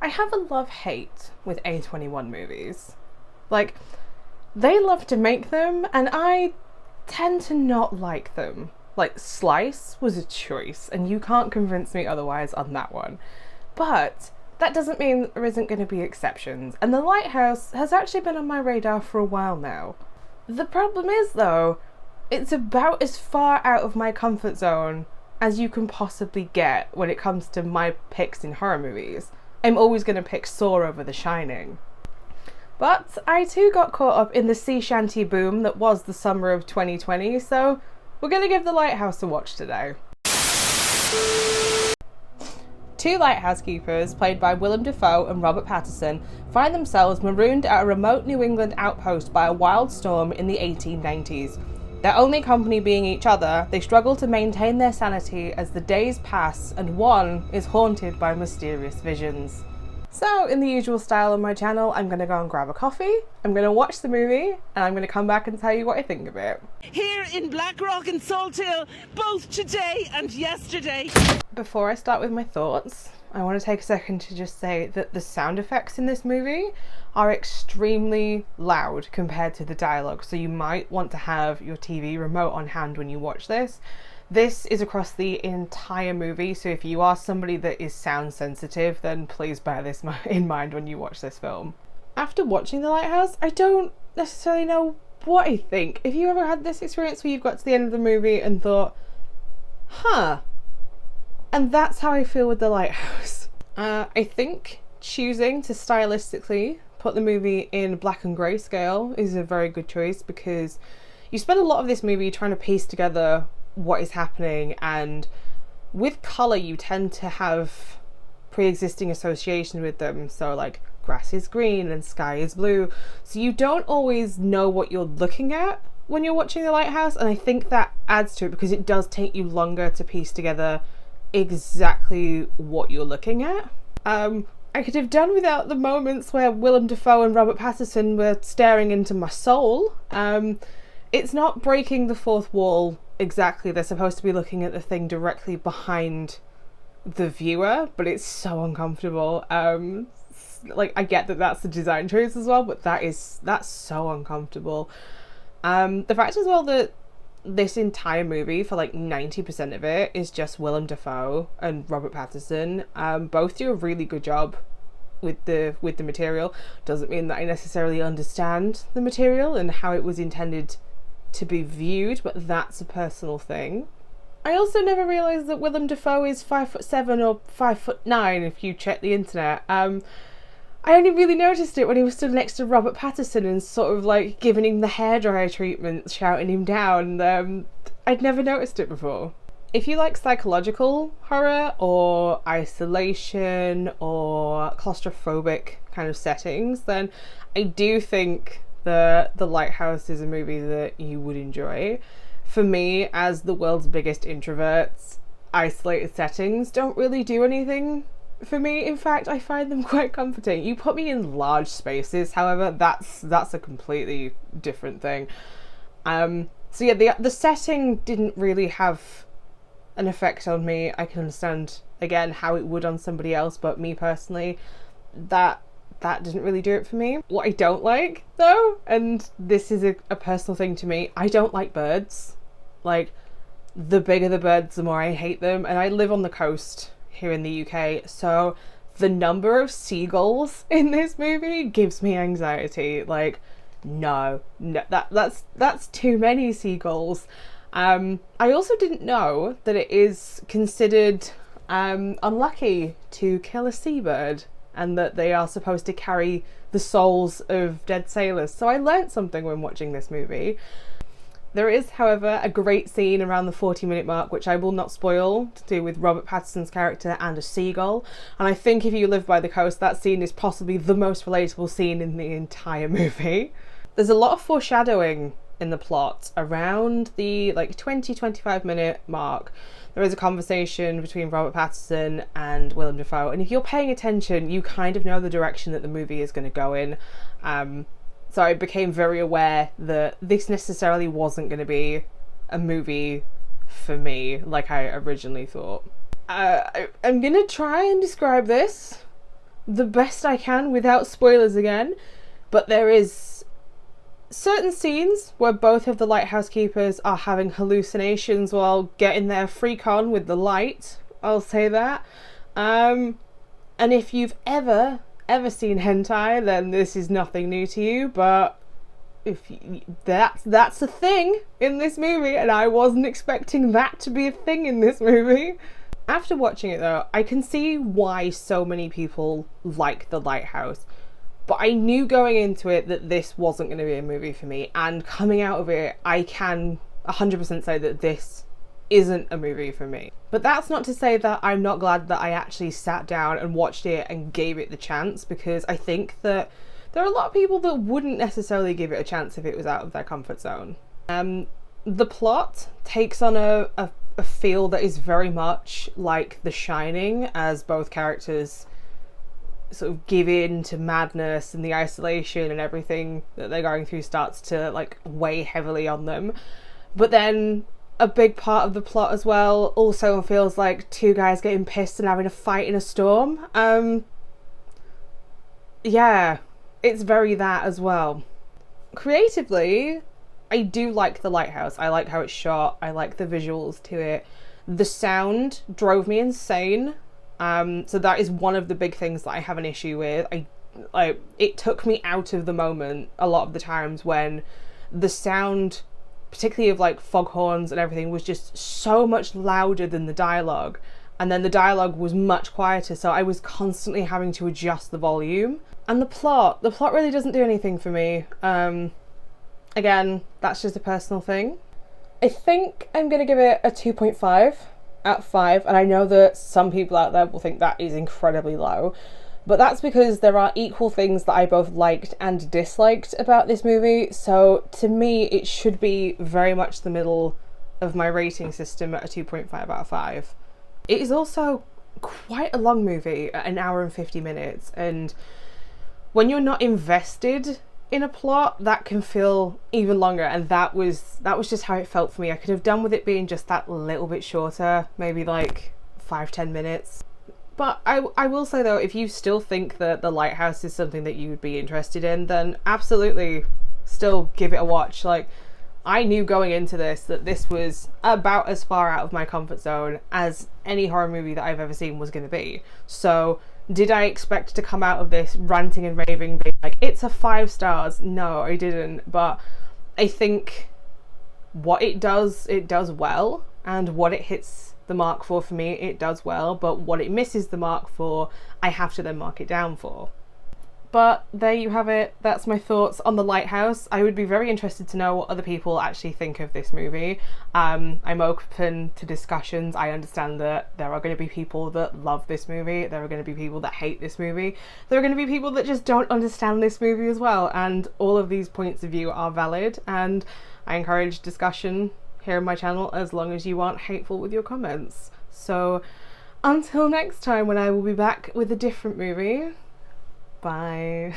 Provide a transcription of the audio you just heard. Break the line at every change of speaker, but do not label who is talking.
I have a love-hate with A21 movies. Like, they love to make them, and I tend to not like them. Like, Slice was a choice, and you can't convince me otherwise on that one. But that doesn't mean that there isn't going to be exceptions, and The Lighthouse has actually been on my radar for a while now. The problem is, though, it's about as far out of my comfort zone as you can possibly get when it comes to my picks in horror movies. I'm always going to pick Saw over The Shining. But I too got caught up in the sea shanty boom that was the summer of 2020, so we're going to give The Lighthouse a watch today. Two lighthouse keepers, played by Willem Dafoe and Robert Pattinson, find themselves marooned at a remote New England outpost by a wild storm in the 1890s. Their only company being each other, they struggle to maintain their sanity as the days pass and one is haunted by mysterious visions. So, in the usual style on my channel, I'm going to go and grab a coffee, I'm going to watch the movie, and I'm going to come back and tell you what I think of it.
Here in Blackrock and Salt Hill, both today and yesterday.
Before I start with my thoughts, I want to take a second to just say that the sound effects in this movie are extremely loud compared to the dialogue, so you might want to have your TV remote on hand when you watch this. This is across the entire movie, so if you are somebody that is sound sensitive, then please bear this in mind when you watch this film. After watching The Lighthouse, I don't necessarily know what I think. If you ever had this experience where you've got to the end of the movie and thought, huh, and that's how I feel with The Lighthouse. I think choosing to stylistically put the movie in black and grey scale is a very good choice, because you spend a lot of this movie trying to piece together what is happening, and with colour you tend to have pre-existing associations with them, so like grass is green and sky is blue, so you don't always know what you're looking at when you're watching The Lighthouse, and I think that adds to it because it does take you longer to piece together exactly what you're looking at. I could have done without the moments where Willem Dafoe and Robert Pattinson were staring into my soul. It's not breaking the fourth wall exactly. They're supposed to be looking at the thing directly behind the viewer, but it's so uncomfortable. Like, I get that that's the design choice as well, but that's so uncomfortable. The fact as well that this entire movie, for like 90% of it, is just Willem Dafoe and Robert Pattinson. Both do a really good job with the material. Doesn't mean that I necessarily understand the material and how it was intended to be viewed, but that's a personal thing. I also never realised that Willem Dafoe is 5'7" or 5'9" if you check the internet. I only really noticed it when he was stood next to Robert Pattinson and sort of like giving him the hairdryer treatment, shouting him down. I'd never noticed it before. If you like psychological horror or isolation or claustrophobic kind of settings, then I do think The Lighthouse is a movie that you would enjoy. For me, as the world's biggest introverts, isolated settings don't really do anything for me. In fact, I find them quite comforting. You put me in large spaces, however, that's a completely different thing. So yeah, the setting didn't really have an effect on me. I can understand, again, how it would on somebody else, but me personally, that didn't really do it for me. What I don't like, though, and this is a personal thing to me, I don't like birds. Like, the bigger the birds, the more I hate them, and I live on the coast here in the UK, so the number of seagulls in this movie gives me anxiety. Like, no, that's too many seagulls. I also didn't know that it is considered unlucky to kill a seabird, and that they are supposed to carry the souls of dead sailors. So I learnt something when watching this movie. There is, however, a great scene around the 40-minute mark, which I will not spoil, to do with Robert Pattinson's character and a seagull. And I think if you live by the coast, that scene is possibly the most relatable scene in the entire movie. There's a lot of foreshadowing in the plot around the 20-25 minute mark. There is a conversation between Robert Pattinson and Willem Dafoe, and if you're paying attention, you kind of know the direction that the movie is going to go in. So I became very aware that this necessarily wasn't going to be a movie for me like I originally thought. I'm going to try and describe this the best I can without spoilers again, but there is certain scenes where both of the lighthouse keepers are having hallucinations while getting their freak on with the light. I'll say that. And if you've ever seen hentai, then this is nothing new to you, but that's a thing in this movie, and I wasn't expecting that to be a thing in this movie. After watching it though, I can see why so many people like The Lighthouse, but I knew going into it that this wasn't going to be a movie for me, and coming out of it, I can 100% say that this isn't a movie for me. But that's not to say that I'm not glad that I actually sat down and watched it and gave it the chance, because I think that there are a lot of people that wouldn't necessarily give it a chance if it was out of their comfort zone. The plot takes on a feel that is very much like The Shining, as both characters sort of give in to madness, and the isolation and everything that they're going through starts to like weigh heavily on them. But then a big part of the plot as well also feels like two guys getting pissed and having a fight in a storm. Yeah, it's very that as well. Creatively, I do like The Lighthouse. I like how it's shot. I like the visuals to it. The sound drove me insane. So that is one of the big things that I have an issue with. It took me out of the moment a lot of the times when the sound, particularly of like foghorns and everything, was just so much louder than the dialogue. And then the dialogue was much quieter, so I was constantly having to adjust the volume. And the plot really doesn't do anything for me. Again, that's just a personal thing. I think I'm going to give it a 2.5 out of 5, and I know that some people out there will think that is incredibly low, but that's because there are equal things that I both liked and disliked about this movie, so to me it should be very much the middle of my rating system at a 2.5 out of 5. It is also quite a long movie at 1 hour and 50 minutes, and when you're not invested in a plot, that can feel even longer, and that was just how it felt for me. I could have done with it being just that little bit shorter, maybe like 5-10 minutes. But I will say though, if you still think that The Lighthouse is something that you would be interested in, then absolutely still give it a watch. Like, I knew going into this that this was about as far out of my comfort zone as any horror movie that I've ever seen was going to be. So did I expect to come out of this ranting and raving, being like, it's a 5 stars? No, I didn't. But I think what it does well, and what it hits the mark for me, it does well. But what it misses the mark for, I have to then mark it down for. But there you have it. That's my thoughts on The Lighthouse. I would be very interested to know what other people actually think of this movie. I'm open to discussions. I understand that there are going to be people that love this movie. There are going to be people that hate this movie. There are going to be people that just don't understand this movie as well. And all of these points of view are valid. And I encourage discussion here on my channel as long as you aren't hateful with your comments. So until next time, when I will be back with a different movie. Bye.